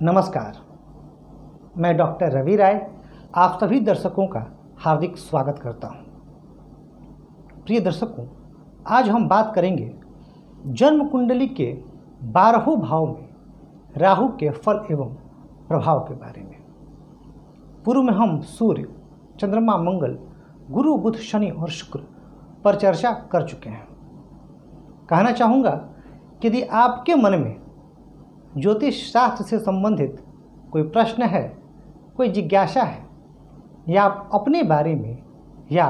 नमस्कार, मैं डॉक्टर रवि राय आप सभी दर्शकों का हार्दिक स्वागत करता हूं। प्रिय दर्शकों, आज हम बात करेंगे जन्म कुंडली के 12 भाव में राहु के फल एवं प्रभाव के बारे में। पूर्व में हम सूर्य, चंद्रमा, मंगल, गुरु, बुध, शनि और शुक्र पर चर्चा कर चुके हैं। कहना चाहूँगा कि यदि आपके मन में ज्योतिष शास्त्र से संबंधित कोई प्रश्न है, कोई जिज्ञासा है, या आप अपने बारे में या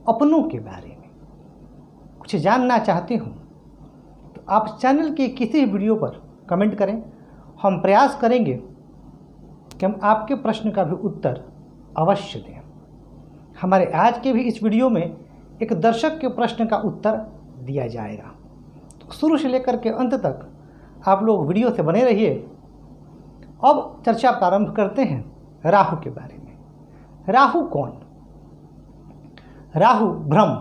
अपनों के बारे में कुछ जानना चाहते हो, तो आप चैनल के किसी वीडियो पर कमेंट करें। हम प्रयास करेंगे कि हम आपके प्रश्न का भी उत्तर अवश्य दें। हमारे आज के भी इस वीडियो में एक दर्शक के प्रश्न का उत्तर दिया जाएगा, तो शुरू से लेकर के अंत तक आप लोग वीडियो से बने रहिए। अब चर्चा प्रारंभ करते हैं राहु के बारे में। राहु कौन? राहु भ्रम,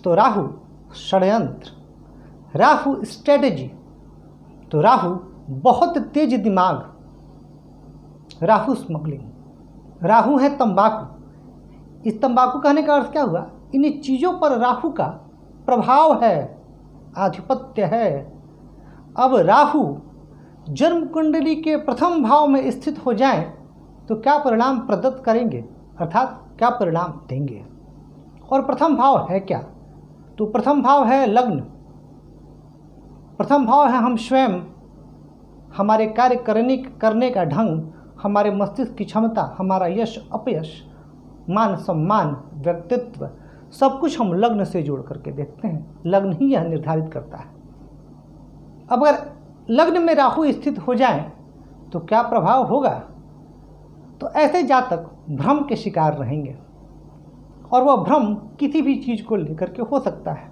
तो राहु षड्यंत्र, राहु स्ट्रेटेजी, तो राहु बहुत तेज दिमाग, राहु स्मगलिंग, राहु है तंबाकू। इस तंबाकू कहने का अर्थ क्या हुआ? इन चीज़ों पर राहु का प्रभाव है, आधिपत्य है। अब राहु जन्म कुंडली के प्रथम भाव में स्थित हो जाएं तो क्या परिणाम प्रदत्त करेंगे, अर्थात क्या परिणाम देंगे? और प्रथम भाव है क्या? तो प्रथम भाव है लग्न। प्रथम भाव है हम स्वयं, हमारे कार्य करने का ढंग, हमारे मस्तिष्क की क्षमता, हमारा यश अपयश, मान सम्मान, व्यक्तित्व, सब कुछ हम लग्न से जोड़ करके देखते हैं। लग्न ही यह निर्धारित करता है। अब अगर लग्न में राहु स्थित हो जाए तो क्या प्रभाव होगा? तो ऐसे जातक भ्रम के शिकार रहेंगे, और वह भ्रम किसी भी चीज़ को लेकर के हो सकता है।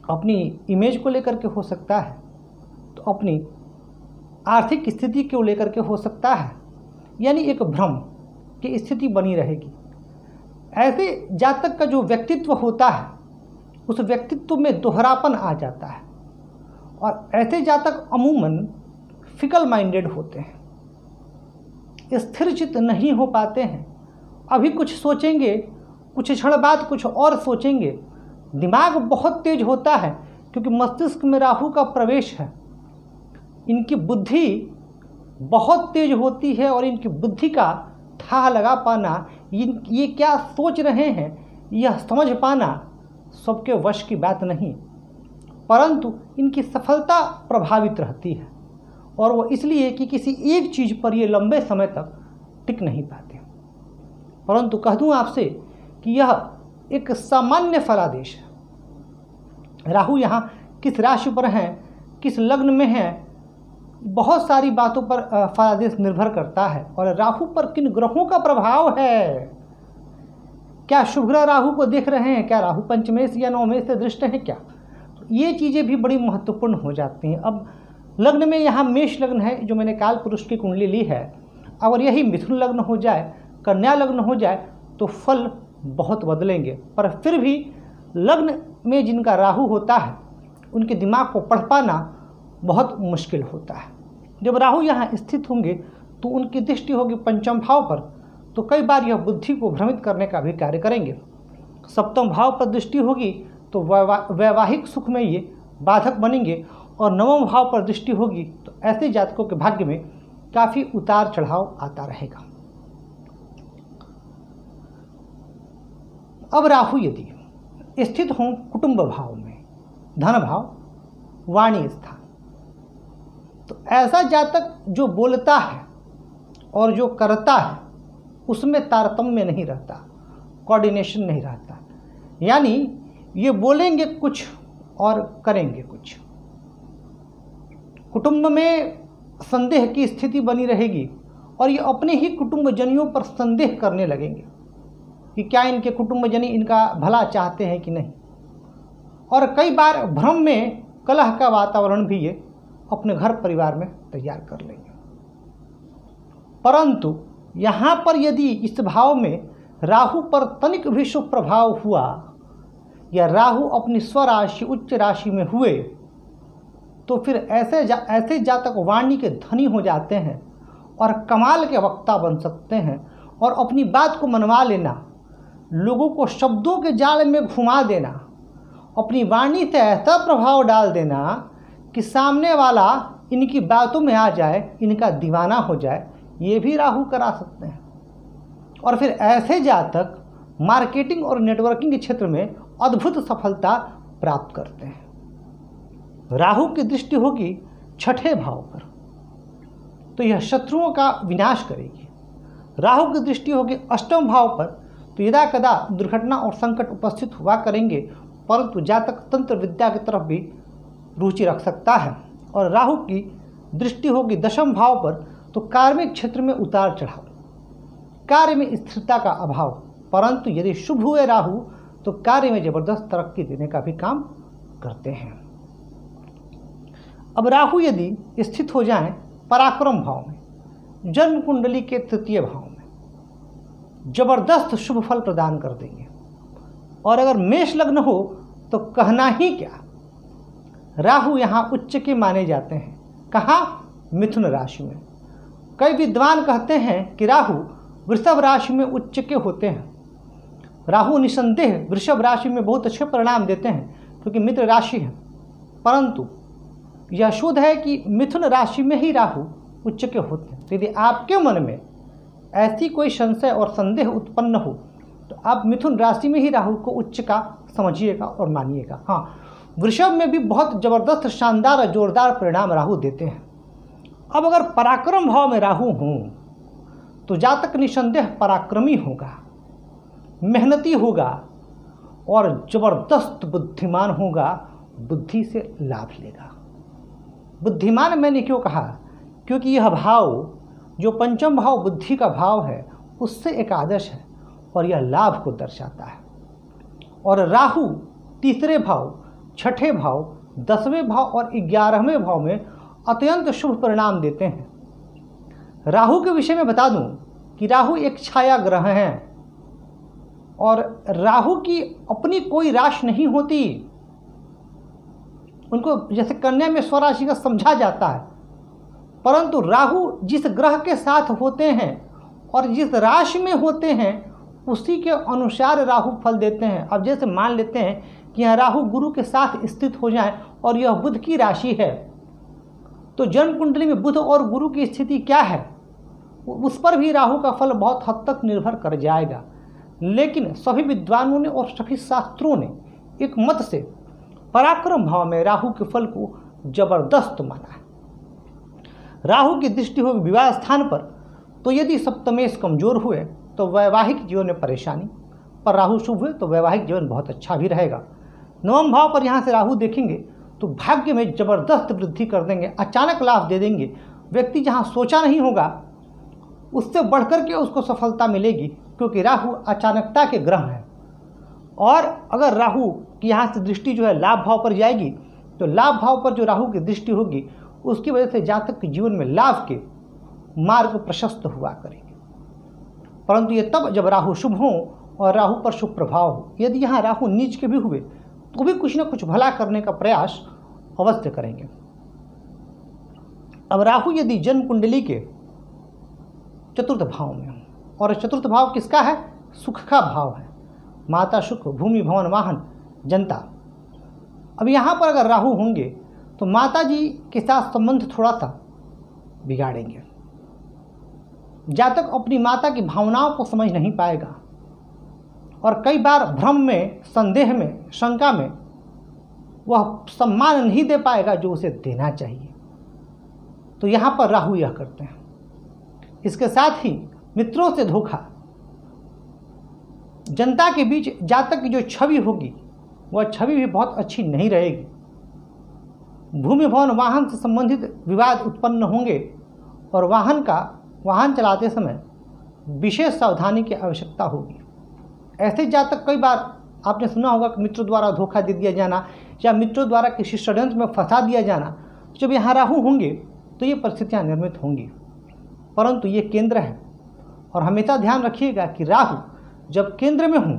अपनी इमेज को लेकर के हो सकता है, तो अपनी आर्थिक स्थिति को लेकर के हो सकता है, यानी एक भ्रम की स्थिति बनी रहेगी। ऐसे जातक का जो व्यक्तित्व होता है, उस व्यक्तित्व में दोहरापन आ जाता है, और ऐसे जातक अमूमन फिकल माइंडेड होते हैं, स्थिरचित्त नहीं हो पाते हैं। अभी कुछ सोचेंगे, कुछ क्षण बाद कुछ और सोचेंगे। दिमाग बहुत तेज होता है क्योंकि मस्तिष्क में राहु का प्रवेश है। इनकी बुद्धि बहुत तेज होती है, और इनकी बुद्धि का था लगा पाना, ये क्या सोच रहे हैं, यह समझ पाना सबके वश की बात नहीं, परंतु इनकी सफलता प्रभावित रहती है, और वो इसलिए कि किसी एक चीज़ पर ये लंबे समय तक टिक नहीं पाते। परंतु कह दूं आपसे कि यह एक सामान्य फलादेश है। राहु यहाँ किस राशि पर हैं, किस लग्न में हैं, बहुत सारी बातों पर फलादेश निर्भर करता है। और राहु पर किन ग्रहों का प्रभाव है, क्या शुभ ग्रह राहु को देख रहे हैं, क्या राहु पंचमेश या नवमेश से दृष्ट है क्या, तो ये चीज़ें भी बड़ी महत्वपूर्ण हो जाती हैं। अब लग्न में यहाँ मेष लग्न है, जो मैंने काल पुरुष की कुंडली ली है, अगर यही मिथुन लग्न हो जाए, कन्या लग्न हो जाए, तो फल बहुत बदलेंगे। पर फिर भी लग्न में जिनका राहु होता है, उनके दिमाग को पढ़ पाना बहुत मुश्किल होता है। जब राहु यहाँ स्थित होंगे तो उनकी दृष्टि होगी पंचम भाव पर, तो कई बार यह बुद्धि को भ्रमित करने का भी कार्य करेंगे। सप्तम भाव पर दृष्टि होगी तो वैवाहिक सुख में ये बाधक बनेंगे, और नवम भाव पर दृष्टि होगी तो ऐसे जातकों के भाग्य में काफ़ी उतार चढ़ाव आता रहेगा। अब राहु यदि स्थित हों कुटुंब भाव में, धन भाव, वाणी स्थान, तो ऐसा जातक जो बोलता है और जो करता है उसमें तारतम्य नहीं रहता, कोऑर्डिनेशन नहीं रहता। यानी ये बोलेंगे कुछ और करेंगे कुछ। कुटुंब में संदेह की स्थिति बनी रहेगी, और ये अपने ही कुटुंबजनियों पर संदेह करने लगेंगे कि क्या इनके कुटुंबजनी इनका भला चाहते हैं कि नहीं। और कई बार भ्रम में कलह का वातावरण भी ये अपने घर परिवार में तैयार कर लेंगे। परंतु यहाँ पर यदि इस भाव में राहु पर तनिक भी शुभ प्रभाव हुआ, या राहु अपनी स्वराशि उच्च राशि में हुए, तो फिर ऐसे जातक वाणी के धनी हो जाते हैं और कमाल के वक्ता बन सकते हैं और अपनी बात को मनवा लेना, लोगों को शब्दों के जाल में घुमा देना, अपनी वाणी से ऐसा प्रभाव डाल देना कि सामने वाला इनकी बातों में आ जाए, इनका दीवाना हो जाए। ये भी राहु करा सकते हैं। और फिर ऐसे जातक मार्केटिंग और नेटवर्किंग के क्षेत्र में अद्भुत सफलता प्राप्त करते हैं। राहु की दृष्टि होगी छठे भाव पर, तो यह शत्रुओं का विनाश करेगी। राहु की दृष्टि होगी अष्टम भाव पर, तो यदा कदा दुर्घटना और संकट उपस्थित हुआ करेंगे, परंतु जातक तंत्र विद्या की तरफ भी रुचि रख सकता है। और राहु की दृष्टि होगी दशम भाव पर, तो कार्मिक क्षेत्र में उतार चढ़ाव, कार्य में स्थिरता का अभाव, परंतु यदि शुभ हुए राहु तो कार्य में जबरदस्त तरक्की देने का भी काम करते हैं। अब राहु यदि स्थित हो जाएं पराक्रम भाव में, जन्म कुंडली के तृतीय भाव में, जबरदस्त शुभ फल प्रदान कर देंगे। और अगर मेष लग्न हो तो कहना ही क्या, राहु यहाँ उच्च के माने जाते हैं। कहाँ? मिथुन राशि में। कई विद्वान कहते हैं कि राहु वृषभ राशि में उच्च के होते हैं। राहु निसंदेह वृषभ राशि में बहुत अच्छे परिणाम देते हैं क्योंकि मित्र राशि है, परंतु यह शुद्ध है कि मिथुन राशि में ही राहु उच्च के होते हैं। तो यदि आपके मन में ऐसी कोई संशय और संदेह उत्पन्न हो तो आप मिथुन राशि में ही राहु को उच्च का समझिएगा और मानिएगा। हाँ, वृषभ में भी बहुत जबरदस्त शानदार और जोरदार परिणाम राहु देते हैं। अब अगर पराक्रम भाव में राहु हों तो जातक निसंदेह पराक्रमी होगा, मेहनती होगा और जबरदस्त बुद्धिमान होगा, बुद्धि से लाभ लेगा। बुद्धिमान मैंने क्यों कहा? क्योंकि यह भाव जो पंचम भाव बुद्धि का भाव है उससे एकादश है और यह लाभ को दर्शाता है। और राहु तीसरे भाव, छठे भाव, 10वें भाव और 11वें भाव में अत्यंत शुभ परिणाम देते हैं। राहु के विषय में बता दूं कि राहु एक छाया ग्रह है और राहु की अपनी कोई राशि नहीं होती। उनको जैसे कन्या में स्वराशि का समझा जाता है, परंतु राहु जिस ग्रह के साथ होते हैं और जिस राशि में होते हैं उसी के अनुसार राहु फल देते हैं। अब जैसे मान लेते हैं कि यहाँ राहु गुरु के साथ स्थित हो जाए और यह बुध की राशि है, तो जन्म कुंडली में बुध और गुरु की स्थिति क्या है उस पर भी राहु का फल बहुत हद तक निर्भर कर जाएगा। लेकिन सभी विद्वानों ने और सभी शास्त्रों ने एक मत से पराक्रम भाव में राहु के फल को जबरदस्त माना है। राहु की दृष्टि हो विवाह स्थान पर, तो यदि सप्तमेश कमजोर हुए तो वैवाहिक जीवन में परेशानी, पर राहु शुभ हुए तो वैवाहिक जीवन बहुत अच्छा भी रहेगा। नवम भाव पर यहाँ से राहु देखेंगे तो भाग्य में जबरदस्त वृद्धि कर देंगे, अचानक लाभ दे देंगे। व्यक्ति जहाँ सोचा नहीं होगा उससे बढ़कर के उसको सफलता मिलेगी, क्योंकि राहु अचानकता के ग्रह हैं। और अगर राहु की यहाँ से दृष्टि जो है लाभ भाव पर जाएगी तो लाभ भाव पर जो राहु की दृष्टि होगी उसकी वजह से जातक के जीवन में लाभ के मार्ग प्रशस्त हुआ करेंगे। परंतु ये तब जब राहु शुभ हो और राहु पर शुभ प्रभाव हो। यदि यहाँ राहु नीच के भी हुए तो भी कुछ न कुछ भला करने का प्रयास अवश्य करेंगे। अब राहु यदि जन्म कुंडली के चतुर्थ भाव में हो, और चतुर्थ भाव किसका है? सुख का भाव है। माता सुख, भूमि, भवन, वाहन, जनता। अब यहाँ पर अगर राहु होंगे तो माता जी के साथ संबंध थोड़ा सा बिगाड़ेंगे। जातक अपनी माता की भावनाओं को समझ नहीं पाएगा और कई बार भ्रम में, संदेह में, शंका में वह सम्मान नहीं दे पाएगा जो उसे देना चाहिए। तो यहाँ पर राहु यह करते हैं। इसके साथ ही मित्रों से धोखा, जनता के बीच जातक की जो छवि होगी वह छवि भी बहुत अच्छी नहीं रहेगी। भूमि, भवन, वाहन से संबंधित विवाद उत्पन्न होंगे और वाहन चलाते समय विशेष सावधानी की आवश्यकता होगी। ऐसे जातक, कई बार आपने सुना होगा कि मित्रों द्वारा धोखा दे दिया जाना या मित्रों द्वारा किसी षड्यंत्र में फंसा दिया जाना। जब यहाँ राहु होंगे तो ये परिस्थितियाँ निर्मित होंगी, परंतु ये केंद्र है। और हमेशा ध्यान रखिएगा कि राहु जब केंद्र में हों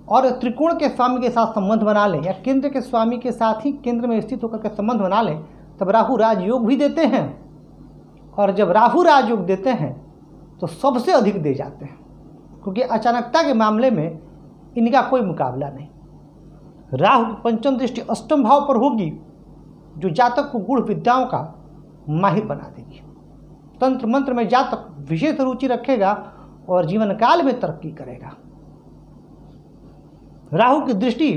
और त्रिकोण के स्वामी के साथ संबंध बना लें या केंद्र के स्वामी के साथ ही केंद्र में स्थित होकर के संबंध बना लें, तब राहु राजयोग भी देते हैं। और जब राहु राजयोग देते हैं तो सबसे अधिक दे जाते हैं, क्योंकि अचानकता के मामले में इनका कोई मुकाबला नहीं। राहु की पंचम दृष्टि अष्टम भाव पर होगी, जो जातक को गूढ़ विद्याओं का माहिर बना देगी। तंत्र मंत्र में जातक विशेष रुचि रखेगा और जीवन काल में तरक्की करेगा। राहु की दृष्टि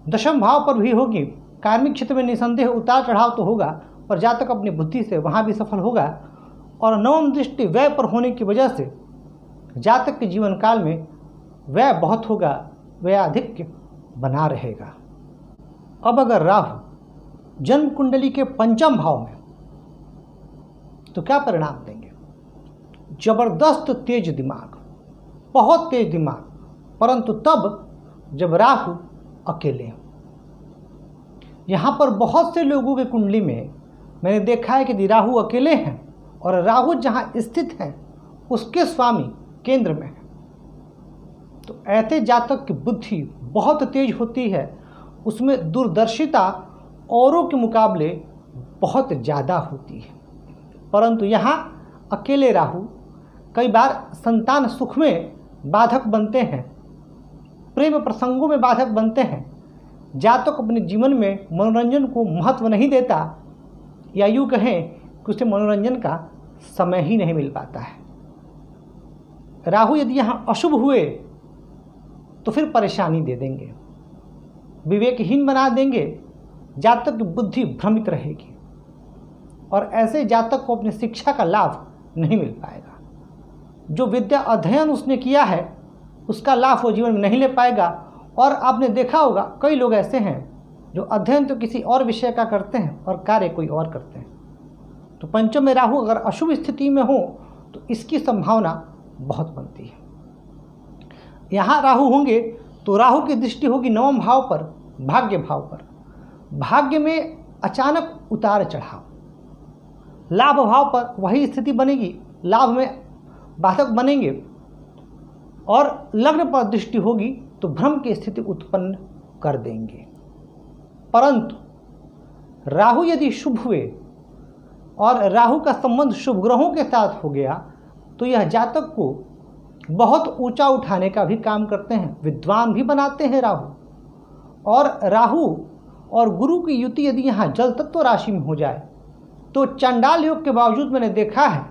दशम भाव पर भी होगी। कार्मिक क्षेत्र में निसंदेह उतार चढ़ाव तो होगा, पर जातक अपनी बुद्धि से वहां भी सफल होगा। और नवम दृष्टि व्यय पर होने की वजह से जातक के जीवन काल में व्यय बहुत होगा, व्ययाधिक्य बना रहेगा। अब अगर राहु जन्म कुंडली के पंचम भाव में, तो क्या परिणाम देंगे? जबरदस्त तेज दिमाग, बहुत तेज दिमाग, परंतु तब जब राहु अकेले हैं। यहाँ पर बहुत से लोगों के कुंडली में मैंने देखा है कि यदि राहु अकेले हैं और राहु जहाँ स्थित हैं उसके स्वामी केंद्र में है, तो ऐसे जातक की बुद्धि बहुत तेज होती है, उसमें दूरदर्शिता औरों के मुकाबले बहुत ज़्यादा होती है। परंतु यहाँ अकेले राहु कई बार संतान सुख में बाधक बनते हैं, प्रेम प्रसंगों में बाधक बनते हैं। जातक अपने जीवन में मनोरंजन को महत्व नहीं देता, या यूँ कहें कि उसे मनोरंजन का समय ही नहीं मिल पाता है। राहु यदि यहाँ अशुभ हुए तो फिर परेशानी दे देंगे, विवेकहीन बना देंगे, जातक की बुद्धि भ्रमित रहेगी और ऐसे जातक को अपनी शिक्षा का लाभ नहीं मिल पाएगा। जो विद्या अध्ययन उसने किया है उसका लाभ वो जीवन में नहीं ले पाएगा। और आपने देखा होगा कई लोग ऐसे हैं जो अध्ययन तो किसी और विषय का करते हैं और कार्य कोई और करते हैं। तो पंचम में राहु अगर अशुभ स्थिति में हो तो इसकी संभावना बहुत बनती है। यहाँ राहु होंगे तो राहु की दृष्टि होगी नवम भाव पर, भाग्य भाव पर। भाग्य में अचानक उतार चढ़ाव, लाभ भाव पर वही स्थिति बनेगी, लाभ में बाधक बनेंगे। और लग्न पर दृष्टि होगी तो भ्रम की स्थिति उत्पन्न कर देंगे। परंतु राहु यदि शुभ हुए और राहु का संबंध शुभ ग्रहों के साथ हो गया तो यह जातक को बहुत ऊंचा उठाने का भी काम करते हैं, विद्वान भी बनाते हैं राहु। और राहु और गुरु की युति यदि यहाँ जल तत्व राशि में हो जाए तो चंडाल योग के बावजूद मैंने देखा है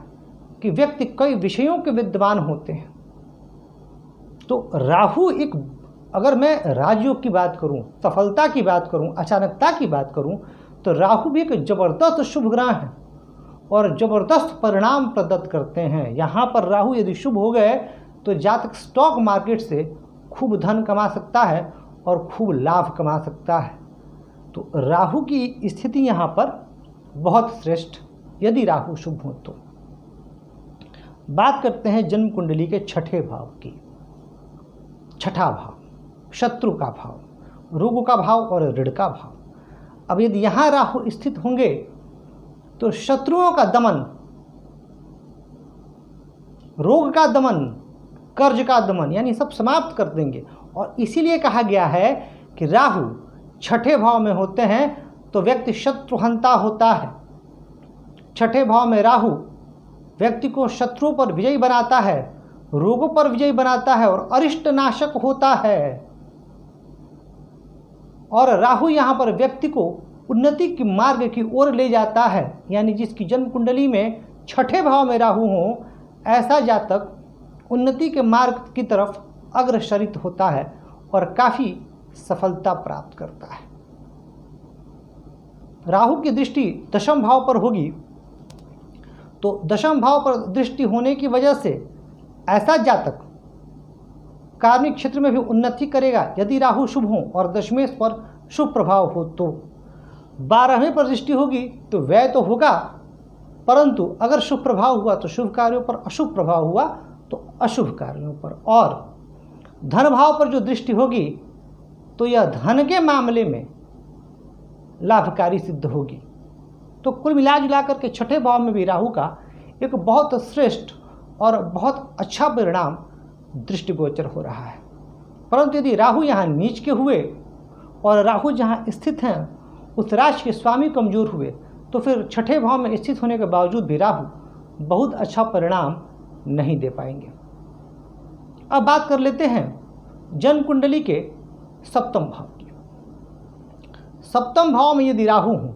कि व्यक्ति कई विषयों के विद्वान होते हैं। तो राहु एक, अगर मैं राजयोग की बात करूं, सफलता की बात करूं, अचानकता की बात करूं, तो राहु भी एक जबरदस्त शुभ ग्रह है और जबरदस्त परिणाम प्रदत्त करते हैं। यहाँ पर राहु यदि शुभ हो गए तो जातक स्टॉक मार्केट से खूब धन कमा सकता है और खूब लाभ कमा सकता है। तो राहु की स्थिति यहाँ पर बहुत श्रेष्ठ, यदि राहु शुभ हो तो। बात करते हैं जन्म कुंडली के छठे भाव की। छठा भाव शत्रु का भाव, रोग का भाव और ऋण का भाव। अब यदि यहाँ राहु स्थित होंगे तो शत्रुओं का दमन, रोग का दमन, कर्ज का दमन, यानी सब समाप्त कर देंगे। और इसीलिए कहा गया है कि राहु छठे भाव में होते हैं तो व्यक्ति शत्रुहंता होता है। छठे भाव में राहु व्यक्ति को शत्रुओं पर विजयी बनाता है, रोगों पर विजयी बनाता है और अरिष्ट नाशक होता है। और राहु यहाँ पर व्यक्ति को उन्नति की मार्ग की ओर ले जाता है, यानी जिसकी जन्म कुंडली में छठे भाव में राहु हो, ऐसा जातक उन्नति के मार्ग की तरफ अग्रसरित होता है और काफ़ी सफलता प्राप्त करता है। राहु की दृष्टि दशम भाव पर होगी तो दशम भाव पर दृष्टि होने की वजह से ऐसा जातक कार्मिक क्षेत्र में भी उन्नति करेगा यदि राहु शुभ हो और दशमेश पर शुभ प्रभाव हो तो। 12वें पर दृष्टि होगी तो व्यय तो होगा, परंतु अगर शुभ प्रभाव हुआ तो शुभ कार्यों पर, अशुभ प्रभाव हुआ तो अशुभ कार्यों पर। और धन भाव पर जो दृष्टि होगी तो यह धन के मामले में लाभकारी सिद्ध होगी। तो कुल मिला जुला करके छठे भाव में भी राहु का एक बहुत श्रेष्ठ और बहुत अच्छा परिणाम दृष्टिगोचर हो रहा है। परंतु यदि राहु यहाँ नीच के हुए और राहु जहाँ स्थित हैं उस राशि के स्वामी कमजोर हुए तो फिर छठे भाव में स्थित होने के बावजूद भी राहु बहुत अच्छा परिणाम नहीं दे पाएंगे। अब बात कर लेते हैं जन्म कुंडली के सप्तम भाव की। सप्तम भाव में यदि राहु हो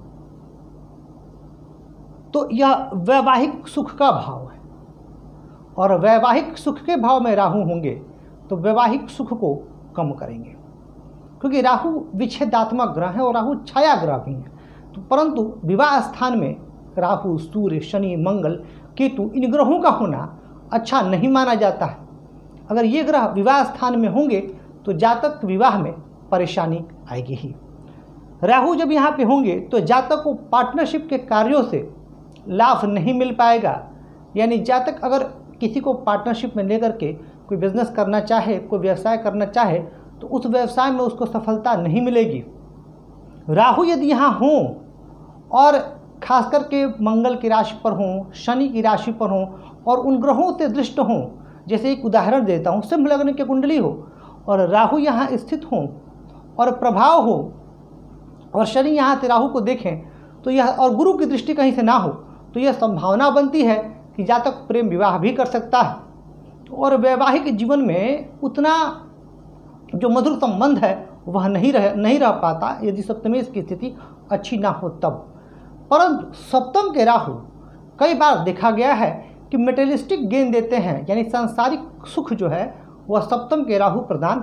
तो यह वैवाहिक सुख का भाव है, और वैवाहिक सुख के भाव में राहु होंगे तो वैवाहिक सुख को कम करेंगे, क्योंकि राहु विच्छेदात्मक ग्रह है और राहु छाया ग्रह भी है। तो परंतु विवाह स्थान में राहु, सूर्य, शनि, मंगल, केतु इन ग्रहों का होना अच्छा नहीं माना जाता है। अगर ये ग्रह विवाह स्थान में होंगे तो जातक विवाह में परेशानी आएगी ही। राहु जब यहाँ पे होंगे तो जातक को पार्टनरशिप के कार्यों से लाभ नहीं मिल पाएगा, यानी जातक अगर किसी को पार्टनरशिप में लेकर के कोई बिजनेस करना चाहे, कोई व्यवसाय करना चाहे तो उस व्यवसाय में उसको सफलता नहीं मिलेगी। राहु यदि यहाँ हों और खास करके मंगल की राशि पर हों, शनि की राशि पर हों और उन ग्रहों से दृष्ट हों, जैसे एक उदाहरण देता हूँ, सिंह लग्न की कुंडली हो और राहु यहाँ स्थित हों और प्रभाव हो और शनि यहाँ से राहु को देखें तो यह, और गुरु की दृष्टि कहीं से ना हो तो यह संभावना बनती है कि जातक प्रेम विवाह भी कर सकता है और वैवाहिक जीवन में उतना जो मधुर संबंध है वह नहीं रह पाता यदि सप्तमेश की स्थिति अच्छी ना हो तब। परंतु सप्तम के राहु कई बार देखा गया है कि मेटेरियलिस्टिक गेन देते हैं, यानी सांसारिक सुख जो है वह सप्तम के राहु प्रदान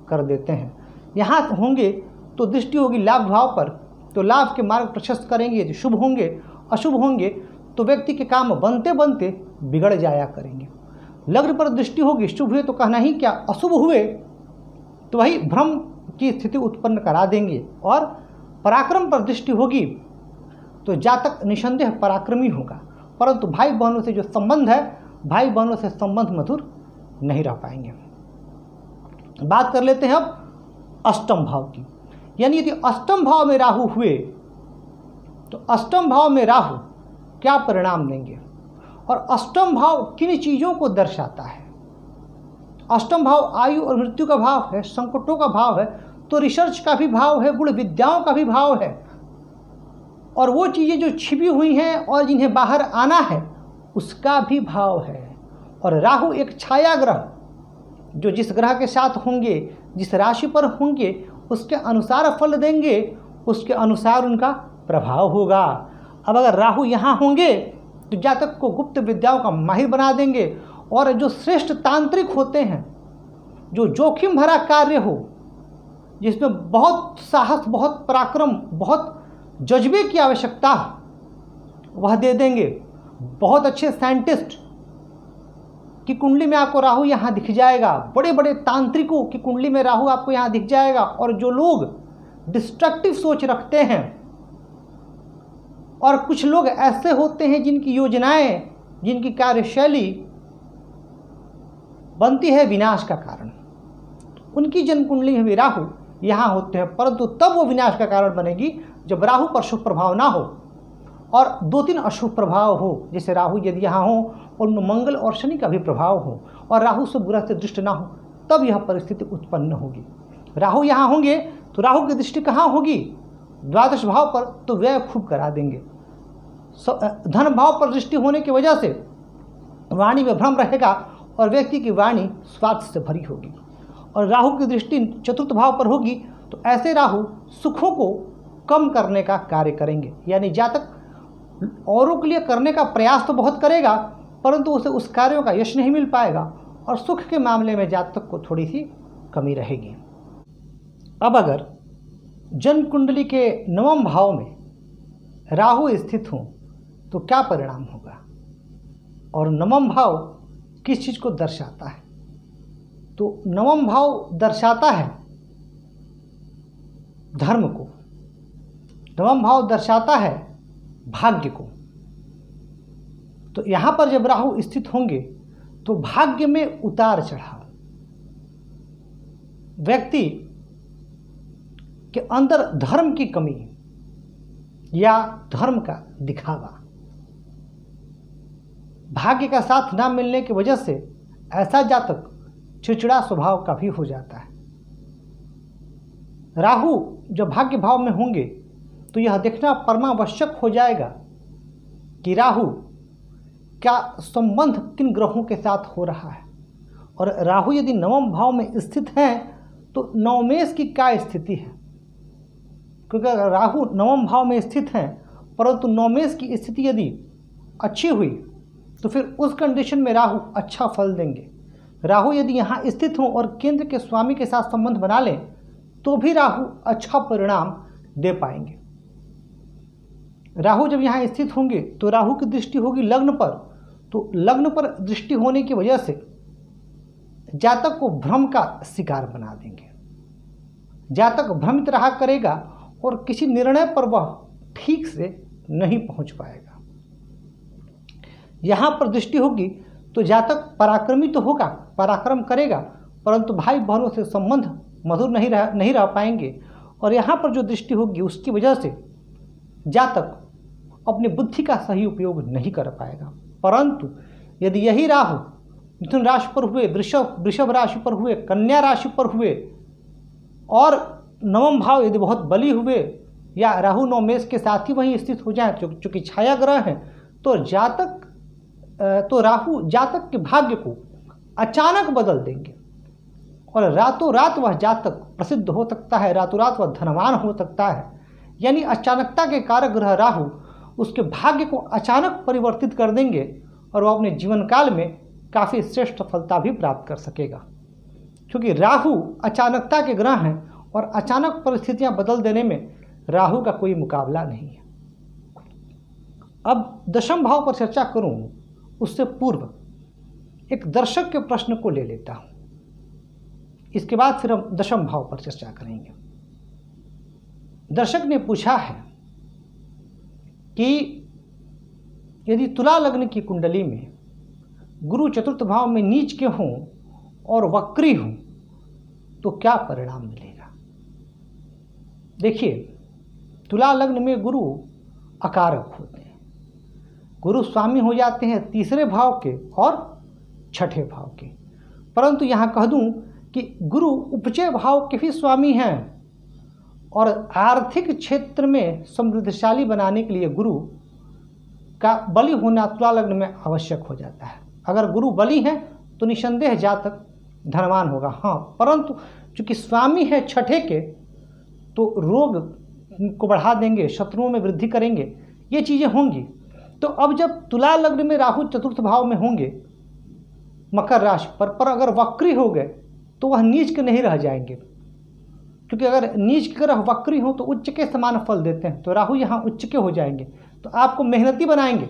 कर देते हैं। यहाँ होंगे तो दृष्टि होगी लाभ भाव पर, तो लाभ के मार्ग प्रशस्त करेंगे। यदि शुभ होंगे, अशुभ होंगे तो व्यक्ति के काम बनते बनते बिगड़ जाया करेंगे। लग्न पर दृष्टि होगी, शुभ हुए तो कहना ही क्या, अशुभ हुए तो वही भ्रम की स्थिति उत्पन्न करा देंगे। और पराक्रम पर दृष्टि होगी तो जातक निसंदेह पराक्रमी होगा, परंतु भाई बहनों से जो संबंध है, भाई बहनों से संबंध मधुर नहीं रह पाएंगे। बात कर लेते हैं अब अष्टम भाव की, यानी यदि अष्टम भाव में राहु हुए तो अष्टम भाव में राहु क्या परिणाम देंगे और अष्टम भाव किन चीज़ों को दर्शाता है। अष्टम भाव आयु और मृत्यु का भाव है, संकटों का भाव है, तो रिसर्च का भी भाव है, गुण विद्याओं का भी भाव है, और वो चीज़ें जो छिपी हुई हैं और जिन्हें बाहर आना है उसका भी भाव है। और राहु एक छाया ग्रह जो जिस ग्रह के साथ होंगे, जिस राशि पर होंगे उसके अनुसार फल देंगे, उसके अनुसार उनका प्रभाव होगा। अब अगर राहु यहाँ होंगे तो जातक को गुप्त विद्याओं का माहिर बना देंगे, और जो श्रेष्ठ तांत्रिक होते हैं, जो जोखिम भरा कार्य हो, जिसमें बहुत साहस, बहुत पराक्रम, बहुत जज्बे की आवश्यकता वह दे देंगे। बहुत अच्छे साइंटिस्ट की कुंडली में आपको राहु यहाँ दिख जाएगा, बड़े बड़े तांत्रिकों की कुंडली में राहु आपको यहाँ दिख जाएगा। और जो लोग डिस्ट्रक्टिव सोच रखते हैं, और कुछ लोग ऐसे होते हैं जिनकी योजनाएं, जिनकी कार्यशैली बनती है विनाश का कारण, उनकी जन्म कुंडली में भी राहु यहाँ होते हैं, परंतु तब वो विनाश का कारण बनेगी जब राहु पर शुभ प्रभाव ना हो और 2-3 अशुभ प्रभाव हो। जैसे राहु यदि यहाँ हो और उनमें मंगल और शनि का भी प्रभाव हो और राहु शुभ ग्रह से दृष्ट ना हो, तब यह परिस्थिति उत्पन्न होगी। राहु यहाँ होंगे तो राहु की दृष्टि कहाँ होगी, द्वादश भाव पर, तो व्यय खूब करा देंगे। धन भाव पर दृष्टि होने की वजह से वाणी में भ्रम रहेगा और व्यक्ति की वाणी स्वार्थ से भरी होगी। और राहु की दृष्टि चतुर्थ भाव पर होगी तो ऐसे राहु सुखों को कम करने का कार्य करेंगे, यानी जातक औरों के लिए करने का प्रयास तो बहुत करेगा परंतु उसे उस कार्यों का यश नहीं मिल पाएगा और सुख के मामले में जातक को थोड़ी सी कमी रहेगी। अब अगर जन्म कुंडली के 9वें भाव में राहु स्थित हों तो क्या परिणाम होगा, और 9वां भाव किस चीज़ को दर्शाता है, तो 9वां भाव दर्शाता है धर्म को, 9वां भाव दर्शाता है भाग्य को। तो यहाँ पर जब राहु स्थित होंगे तो भाग्य में उतार चढ़ाव, व्यक्ति के अंदर धर्म की कमी या धर्म का दिखावा, भाग्य का साथ ना मिलने की वजह से ऐसा जातक चिड़चिड़ा स्वभाव का भी हो जाता है। राहु जब भाग्य भाव में होंगे तो यह देखना परमावश्यक हो जाएगा कि राहु क्या संबंध किन ग्रहों के साथ हो रहा है, और राहु यदि नवम भाव में स्थित हैं तो नवमेश की क्या स्थिति है। क्योंकि अगर राहु नवम भाव में स्थित हैं परंतु नवमेश की स्थिति यदि अच्छी हुई तो फिर उस कंडीशन में राहु अच्छा फल देंगे। राहु यदि यहाँ स्थित हों और केंद्र के स्वामी के साथ संबंध बना लें तो भी राहु अच्छा परिणाम दे पाएंगे। राहु जब यहाँ स्थित होंगे तो राहु की दृष्टि होगी लग्न पर, तो लग्न पर दृष्टि होने की वजह से जातक को भ्रम का शिकार बना देंगे। जातक भ्रमित रहा करेगा और किसी निर्णय पर वह ठीक से नहीं पहुंच पाएगा। यहाँ पर दृष्टि होगी तो जातक पराक्रमी तो होगा, पराक्रम करेगा, परंतु भाई बहनों से संबंध मधुर नहीं रह पाएंगे। और यहाँ पर जो दृष्टि होगी उसकी वजह से जातक अपनी बुद्धि का सही उपयोग नहीं कर पाएगा। परंतु यदि यही राहु मिथुन राशि पर हुए, वृषभ राशि पर हुए, कन्या राशि पर हुए और नवम भाव यदि बहुत बली हुए या राहु नवमेश के साथ ही वहीं स्थित हो जाए, चूँकि छाया ग्रह हैं, तो राहु जातक के भाग्य को अचानक बदल देंगे और रातों रात वह जातक प्रसिद्ध हो सकता है, रातों रात वह धनवान हो सकता है। यानी अचानकता के कारक ग्रह राहु उसके भाग्य को अचानक परिवर्तित कर देंगे और वह अपने जीवन काल में काफ़ी श्रेष्ठ सफलता भी प्राप्त कर सकेगा। क्योंकि राहु अचानकता के ग्रह हैं और अचानक परिस्थितियां बदल देने में राहु का कोई मुकाबला नहीं है। अब दशम भाव पर चर्चा करूं उससे पूर्व एक दर्शक के प्रश्न को ले लेता हूं, इसके बाद फिर हम दशम भाव पर चर्चा करेंगे। दर्शक ने पूछा है कि यदि तुला लग्न की कुंडली में गुरु चतुर्थ भाव में नीच के हों और वक्री हों तो क्या परिणाम मिलेगा। देखिए, तुला लग्न में गुरु अकारक होते हैं, गुरु स्वामी हो जाते हैं तीसरे भाव के और छठे भाव के। परंतु यहाँ कह दूं कि गुरु उपचय भाव के भी स्वामी हैं और आर्थिक क्षेत्र में समृद्धशाली बनाने के लिए गुरु का बली होना तुला लग्न में आवश्यक हो जाता है। अगर गुरु बली हैं तो निसंदेह जातक धनवान होगा। हाँ, परंतु चूंकि स्वामी है छठे के तो रोग को बढ़ा देंगे, शत्रुओं में वृद्धि करेंगे, ये चीज़ें होंगी। तो अब जब तुला लग्न में राहु चतुर्थ भाव में होंगे मकर राशि पर अगर वक्री हो गए तो वह नीच के नहीं रह जाएंगे, क्योंकि अगर नीच के ग्रह वक्री हो तो उच्च के समान फल देते हैं। तो राहु यहाँ उच्च के हो जाएंगे तो आपको मेहनती बनाएंगे,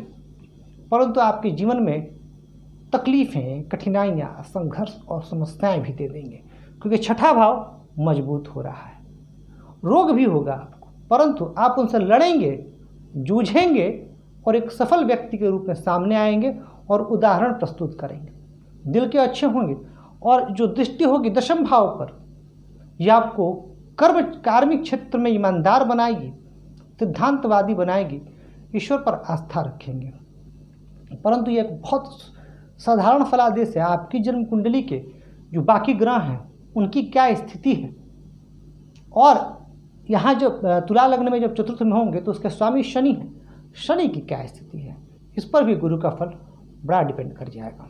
परंतु आपके जीवन में तकलीफ़ें, कठिनाइयाँ, संघर्ष और समस्याएं भी दे देंगे, क्योंकि छठा भाव मजबूत हो रहा है। रोग भी होगा आपको, परंतु आप उनसे लड़ेंगे, जूझेंगे और एक सफल व्यक्ति के रूप में सामने आएंगे और उदाहरण प्रस्तुत करेंगे। दिल के अच्छे होंगे और जो दृष्टि होगी दशम भाव पर यह आपको कार्मिक क्षेत्र में ईमानदार बनाएगी, सिद्धांतवादी बनाएगी, ईश्वर पर आस्था रखेंगे। परंतु यह एक बहुत साधारण फलादेश है। आपकी जन्म कुंडली के जो बाकी ग्रह हैं उनकी क्या स्थिति है, और यहाँ जब तुला लग्न में जब चतुर्थ में होंगे तो उसके स्वामी शनि हैं, शनि की क्या स्थिति है, इस पर भी गुरु का फल बड़ा डिपेंड कर जाएगा।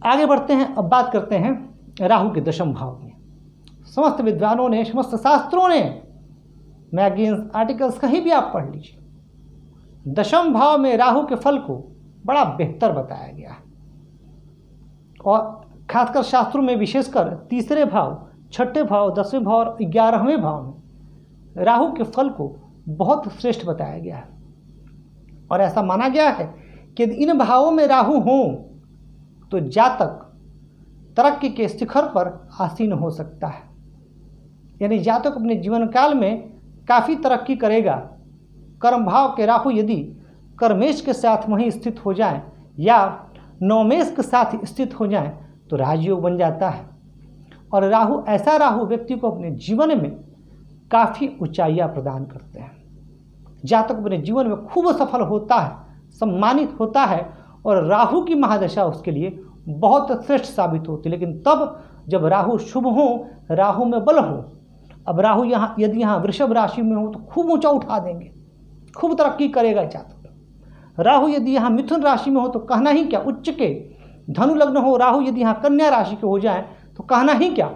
आगे बढ़ते हैं, अब बात करते हैं राहु के दशम भाव में। समस्त विद्वानों ने, समस्त शास्त्रों ने, मैगजीन्स, आर्टिकल्स कहीं भी आप पढ़ लीजिए, दशम भाव में राहु के फल को बड़ा बेहतर बताया गया है। और खासकर शास्त्रों में विशेषकर तीसरे भाव, छठे भाव, 10वें भाव और 11वें भाव में राहु के फल को बहुत श्रेष्ठ बताया गया है। और ऐसा माना गया है कि यदि इन भावों में राहु हों तो जातक तरक्की के शिखर पर आसीन हो सकता है। यानी जातक अपने जीवन काल में काफ़ी तरक्की करेगा। कर्म भाव के राहु यदि कर्मेश के साथ वहीं स्थित हो जाएं या नवमेश के साथ स्थित हो जाएं तो राजयोग बन जाता है। और राहु, ऐसा राहु व्यक्ति को अपने जीवन में काफ़ी ऊंचाइयां प्रदान करते हैं। जातक अपने जीवन में खूब सफल होता है, सम्मानित होता है और राहु की महादशा उसके लिए बहुत श्रेष्ठ साबित होती है। लेकिन तब जब राहु शुभ हो, राहु में बल हो। अब राहु यहाँ यदि यहाँ वृषभ राशि में हो तो खूब ऊंचा उठा देंगे, खूब तरक्की करेगा जातक। राहु यदि यहाँ मिथुन राशि में हो तो कहना ही क्या, उच्च के। धनु लग्न हो राहु यदि यहाँ कन्या राशि के हो जाए तो कहना ही क्या।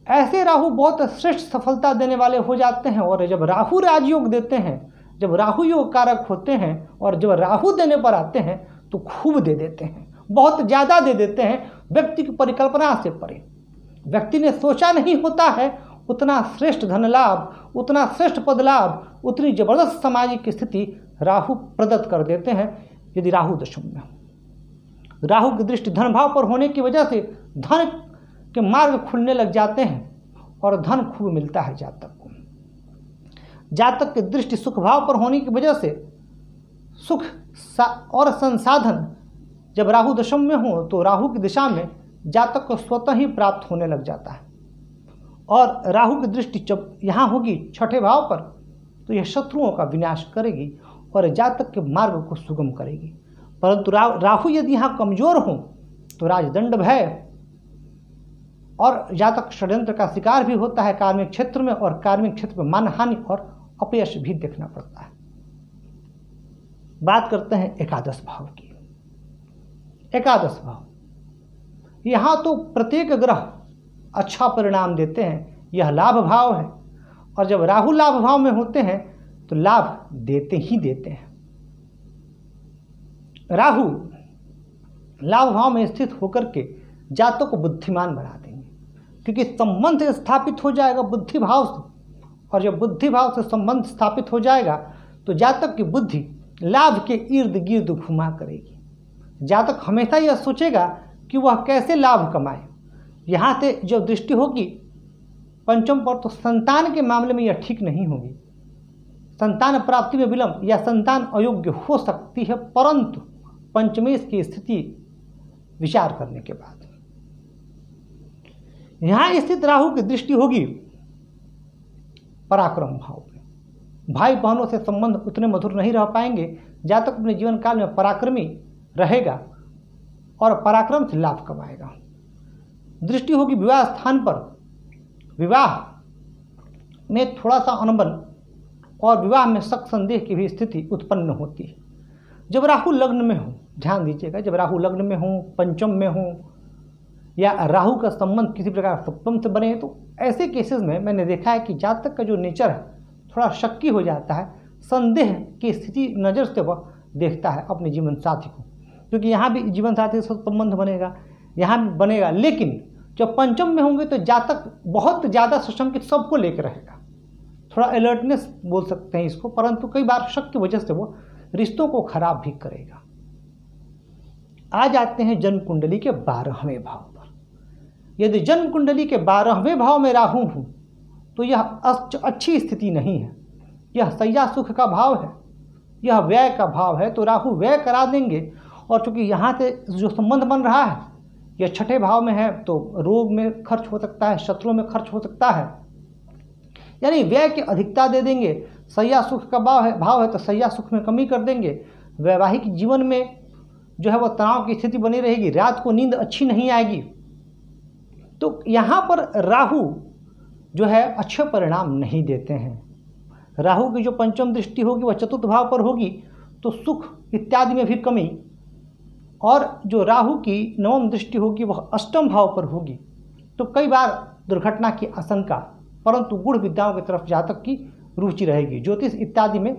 ऐसे राहु बहुत श्रेष्ठ सफलता देने वाले हो जाते हैं। और जब राहु राजयोग देते हैं, जब राहु योग कारक होते हैं और जब राहु देने पर आते हैं तो खूब दे देते हैं, बहुत ज़्यादा दे देते हैं, व्यक्ति की परिकल्पना से परे। व्यक्ति ने सोचा नहीं होता है उतना श्रेष्ठ धन लाभ, उतना श्रेष्ठ पद लाभ, उतनी जबरदस्त सामाजिक स्थिति राहु प्रदत्त कर देते हैं यदि राहु दशम में हो। राहु की दृष्टि धन भाव पर होने की वजह से धन के मार्ग खुलने लग जाते हैं और धन खूब मिलता है जातक को। जातक की दृष्टि सुख भाव पर होने की वजह से सुख और संसाधन जब राहु दशम में हो तो राहु की दिशा में जातक को स्वतः ही प्राप्त होने लग जाता है। और राहु की दृष्टि जब यहाँ होगी छठे भाव पर तो यह शत्रुओं का विनाश करेगी और जातक के मार्ग को सुगम करेगी। परंतु राहु यदि यहाँ कमजोर हो तो राजदंड भय और जातक षड्यंत्र का शिकार भी होता है कार्मिक क्षेत्र में, और कार्मिक क्षेत्र में मानहानि और अपयश भी देखना पड़ता है। बात करते हैं एकादश भाव की। एकादश भाव, यहाँ तो प्रत्येक ग्रह अच्छा परिणाम देते हैं, यह लाभ भाव है। और जब राहु लाभ भाव में होते हैं तो लाभ देते ही देते हैं। राहु लाभ भाव में स्थित होकर के जातक को बुद्धिमान बना देंगे, क्योंकि संबंध स्थापित हो जाएगा बुद्धि भाव से। और जब बुद्धि भाव से संबंध स्थापित हो जाएगा तो जातक की बुद्धि लाभ के इर्द गिर्द घुमा करेगी। जातक हमेशा यह सोचेगा कि वह कैसे लाभ कमाए। यहाँ से जो दृष्टि होगी पंचम पर तो संतान के मामले में यह ठीक नहीं होगी। संतान प्राप्ति में विलंब या संतान अयोग्य हो सकती है, परंतु पंचमेश की स्थिति विचार करने के बाद यहाँ स्थित राहु की दृष्टि होगी पराक्रम भाव में। भाई बहनों से संबंध उतने मधुर नहीं रह पाएंगे। जातक अपने जीवन काल में पराक्रमी रहेगा और पराक्रम से लाभ कमाएगा। दृष्टि होगी विवाह स्थान पर, विवाह में थोड़ा सा अनबन और विवाह में शक संदेह की भी स्थिति उत्पन्न होती है जब राहु लग्न में हो। ध्यान दीजिएगा, जब राहु लग्न में हो, पंचम में हो, या राहु का संबंध किसी प्रकार सप्तम से बने, तो ऐसे केसेस में मैंने देखा है कि जातक का जो नेचर है थोड़ा शक्की हो जाता है। संदेह की स्थिति नज़र से वह देखता है अपने जीवन साथी को, क्योंकि यहाँ भी जीवन साथी से संबंध बनेगा, यहाँ भी बनेगा। लेकिन जब पंचम में होंगे तो जातक बहुत ज़्यादा सशंकित सबको लेकर रहेगा, थोड़ा अलर्टनेस बोल सकते हैं इसको, परंतु कई बार शक की वजह से वो रिश्तों को खराब भी करेगा। आ जाते हैं जन्म कुंडली के 12वें भाव पर। यदि जन्म कुंडली के 12वें भाव में राहु हो तो यह अच्छी स्थिति नहीं है। यह सैया सुख का भाव है, यह व्यय का भाव है, तो राहु व्यय करा देंगे। और चूंकि यहाँ से जो संबंध बन रहा है यह छठे भाव में है तो रोग में खर्च हो सकता है, शत्रुओं में खर्च हो सकता है, यानी व्यय की अधिकता दे देंगे। सैया सुख का भाव है तो सैया सुख में कमी कर देंगे। वैवाहिक जीवन में जो है वह तनाव की स्थिति बनी रहेगी, रात को नींद अच्छी नहीं आएगी। तो यहाँ पर राहु जो है अच्छे परिणाम नहीं देते हैं। राहु की जो पंचम दृष्टि होगी वह चतुर्थ भाव पर होगी तो सुख इत्यादि में भी कमी, और जो राहु की नवम दृष्टि होगी वह अष्टम भाव पर होगी तो कई बार दुर्घटना की आशंका। परंतु गुण विद्याओं की तरफ जातक की रुचि रहेगी, ज्योतिष इत्यादि में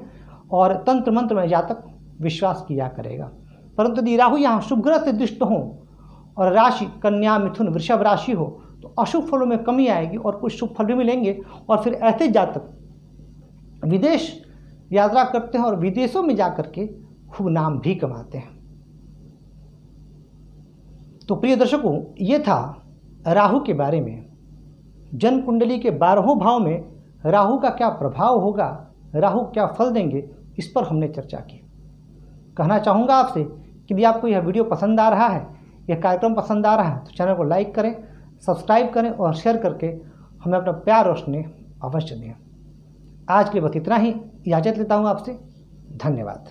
और तंत्र मंत्र में जातक विश्वास किया करेगा। परंतु यदि राहु यहाँ शुभ ग्रह से दृष्ट हो और राशि कन्या मिथुन वृषभ राशि हो तो अशुभ फलों में कमी आएगी और कुछ शुभ फल भी मिलेंगे। और फिर ऐसे जातक विदेश यात्रा करते हैं और विदेशों में जाकर के खूब नाम भी कमाते हैं। तो प्रिय दर्शकों, ये था राहु के बारे में। जन्म कुंडली के 12वें भाव में राहु का क्या प्रभाव होगा, राहु क्या फल देंगे, इस पर हमने चर्चा की। कहना चाहूँगा आपसे कि यदि आपको यह वीडियो पसंद आ रहा है, यह कार्यक्रम पसंद आ रहा है तो चैनल को लाइक करें, सब्सक्राइब करें और शेयर करके हमें अपना प्यार और स्नेह अवश्य दें। आज के लिए बस इतना ही, इजाज़त लेता हूँ आपसे। धन्यवाद।